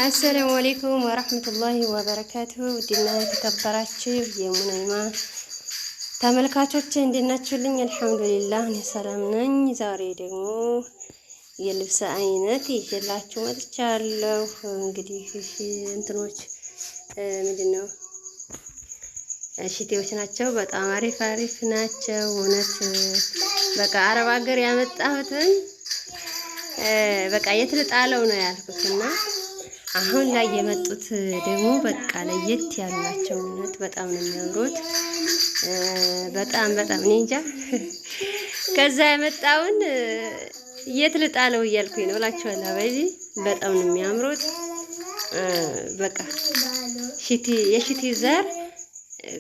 አሰላሙ አለይኩም ወራህመቱላሂ ወበረካቱሁ። ውድና የተከበራችሁ የሙነይማ ተመልካቾች እንዴት ናችሁልኝ? አልሐምዱሊላህ እኔ ሰላም ነኝ። ዛሬ ደግሞ የልብስ አይነት ይዤላችሁ መጥቻለሁ። እንግዲህ እንትኖች ምንድነው ሽቴዎች ናቸው። በጣም አሪፍ ናቸው። እውነት በቃ አረብ ሀገር ያመጣሁትን በቃ የት ልጣለው ነው ያልኩትና አሁን ላይ የመጡት ደግሞ በቃ ለየት ያሉ ናቸው። እውነት በጣም ነው የሚያምሩት። በጣም እኔ እንጃ ከዛ የመጣውን የት ልጣለው እያልኩኝ ነው እላችኋለሁ። አባይዚ በጣም ነው የሚያምሩት። በቃ የሽቲ ዘር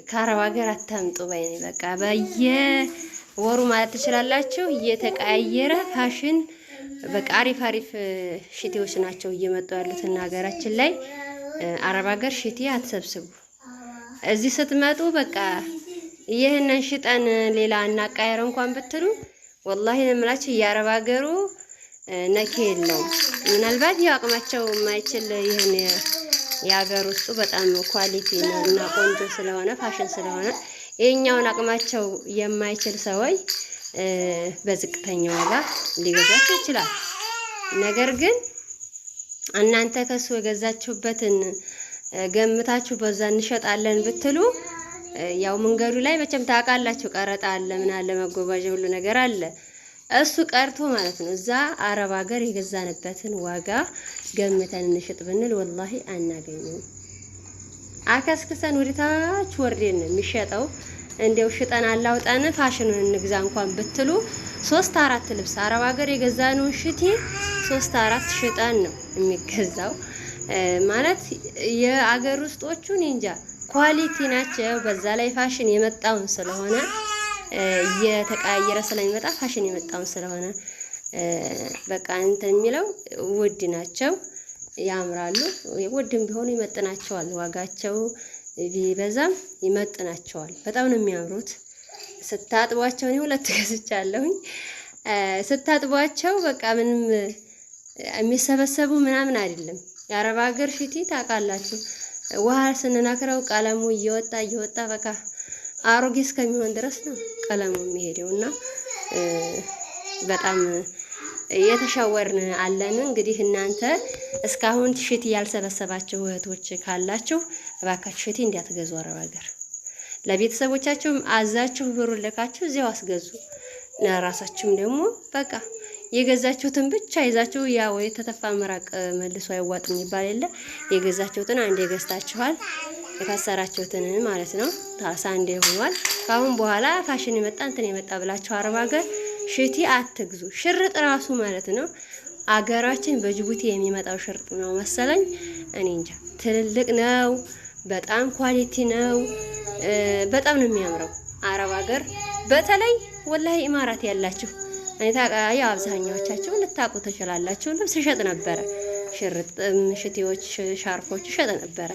ከአረብ ሀገር አታምጡ ባይ ነኝ። በቃ በየወሩ ማለት ትችላላችሁ እየተቀያየረ ፋሽን በቃ አሪፍ ሽቲዎች ናቸው እየመጡ ያሉትና ሀገራችን ላይ አረብ ሀገር ሽቲ አትሰብስቡ። እዚህ ስትመጡ በቃ ይሄንን ሽጠን ሌላ እናቃየር እንኳን ብትሉ ወላሂ ለምላችሁ የአረብ ሀገሩ ነኬ የለውም። ምናልባት ያው አቅማቸው የማይችል ይሄን የሀገር ውስጡ በጣም ኳሊቲ ነው እና ቆንጆ ስለሆነ ፋሽን ስለሆነ ይሄኛውን አቅማቸው የማይችል ሰዎች በዝቅተኛ ዋጋ ሊገዛችሁ ይችላል። ነገር ግን እናንተ ከሱ የገዛችሁበትን ገምታችሁ በዛ እንሸጣለን ብትሉ ያው መንገዱ ላይ መቼም ታውቃላችሁ ቀረጣ አለ፣ ምን አለ፣ መጓጓዣ ሁሉ ነገር አለ። እሱ ቀርቶ ማለት ነው እዛ አረብ ሀገር የገዛንበትን ዋጋ ገምተን እንሽጥ ብንል ወላሂ አናገኝም። አከስክሰን ወደታች ወርደን የሚሸጠው እንደው ሽጠን አላውጣን ፋሽኑን እንግዛ እንኳን ብትሉ 3-4 ልብስ አረብ ሀገር የገዛነውን ሽቲ 3-4 ሽጠን ነው የሚገዛው። ማለት የአገር ውስጦቹን እንጃ ኳሊቲ ናቸው። በዛ ላይ ፋሽን የመጣውን ስለሆነ እየተቀያየረ ስለሚመጣ ፋሽን የመጣውን ስለሆነ በቃ እንትን የሚለው ውድ ናቸው፣ ያምራሉ። ውድም ቢሆኑ ይመጥናቸዋል። ዋጋቸው ቢበዛም ይመጥናቸዋል። በጣም ነው የሚያምሩት። ስታጥቧቸው እኔ 2 ገዝቻለሁኝ። ስታጥቧቸው በቃ ምንም የሚሰበሰቡ ምናምን አይደለም። የአረብ ሀገር ሽቲ ታውቃላችሁ፣ ውሃ ስንነክረው ቀለሙ እየወጣ በቃ አሮጌ እስከሚሆን ድረስ ነው ቀለሙ የሚሄደውና በጣም የተሻወርን አለን። እንግዲህ እናንተ እስካሁን ሽቲ ያልሰበሰባችሁ እህቶች ካላችሁ እባካችሁ ሽቲ እንዲያትገዙ አረብ ሀገር። ለቤተሰቦቻችሁም አዛችሁ ብሩን ልካችሁ እዚያው አስገዙ። ለራሳችሁም ደግሞ በቃ የገዛችሁትን ብቻ ይዛችሁ ያው የተተፋ ምራቅ መልሶ አይዋጥም ይባል የለ። የገዛችሁትን አንዴ ገዝታችኋል፣ የታሰራችሁትን ማለት ነው። ታሳ አንዴ ሆኗል። ካሁን በኋላ ፋሽን የመጣ እንትን የመጣ ብላችሁ አረብ ሀገር ሽቲ አትግዙ። ሽርጥ ራሱ ማለት ነው አገራችን በጅቡቲ የሚመጣው ሽርጥ ነው መሰለኝ፣ እኔ እንጃ። ትልልቅ ነው፣ በጣም ኳሊቲ ነው፣ በጣም ነው የሚያምረው። አረብ ሀገር በተለይ ወላሂ ኢማራት ያላችሁ ያው አብዛኛዎቻችሁ ልታውቁ ትችላላችሁ። ልብስ ሸጥ ነበረ፣ ሽርጥም ሽቲዎች፣ ሻርፎች ሸጥ ነበረ።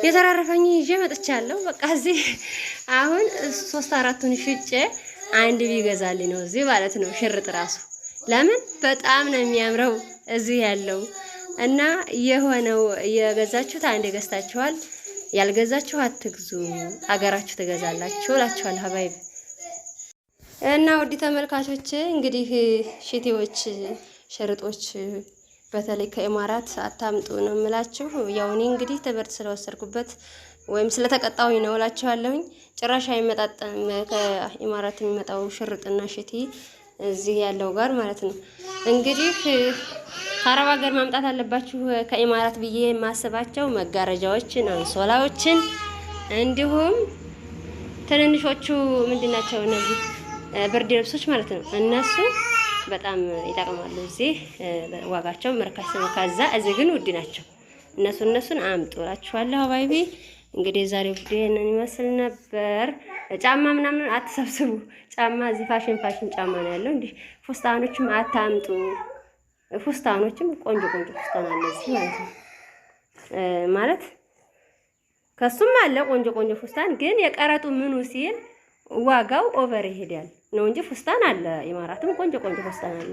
የተራረፈኝ ይዤ መጥቻለሁ። በቃ እዚህ አሁን 3-4ቱን ሽጬ አንድ ቢገዛልኝ ነው እዚህ ማለት ነው። ሽርጥ ራሱ ለምን በጣም ነው የሚያምረው እዚህ ያለው እና የሆነው የገዛችሁት አንድ ገዝታችኋል፣ ያልገዛችሁ አትግዙ፣ አገራችሁ ትገዛላችሁ እላችኋለሁ ሀባይብ። እና ውድ ተመልካቾች እንግዲህ ሽቲዎች፣ ሽርጦች በተለይ ከኢማራት አታምጡ ነው የምላችሁ። ያው እኔ እንግዲህ ትምህርት ስለወሰድኩበት ወይም ስለተቀጣሁኝ ነው እላችኋለሁኝ። ጭራሽ አይመጣጠም ከኢማራት የሚመጣው ሽርጥና ሽቲ እዚህ ያለው ጋር ማለት ነው። እንግዲህ ከአረብ ሀገር ማምጣት አለባችሁ ከኢማራት ብዬ የማስባቸው መጋረጃዎችን፣ አንሶላዎችን እንዲሁም ትንንሾቹ ምንድናቸው እነዚህ ብርድ ልብሶች ማለት ነው። እነሱ በጣም ይጠቅማሉ። እዚህ ዋጋቸው መርካሽ ነው፣ ከዛ እዚህ ግን ውድ ናቸው። እነሱን አምጡ እላችኋለሁ ሀባይቢ። እንግዲህ ዛሬው ቪዲዮ ይሄንን ይመስል ነበር። ጫማ ምናምን አትሰብስቡ። ጫማ እዚህ ፋሽን ጫማ ነው ያለው። እንዲህ ፉስታኖችም አታምጡ። ፉስታኖችም ቆንጆ ፉስታን አለ እዚህ ማለት ነው። ማለት ከሱም አለ ቆንጆ ፉስታን፣ ግን የቀረጡ ምኑ ሲል ዋጋው ኦቨር ይሄዳል ነው እንጂ ፉስታን አለ። ኢማራትም ቆንጆ ፉስታን አለ።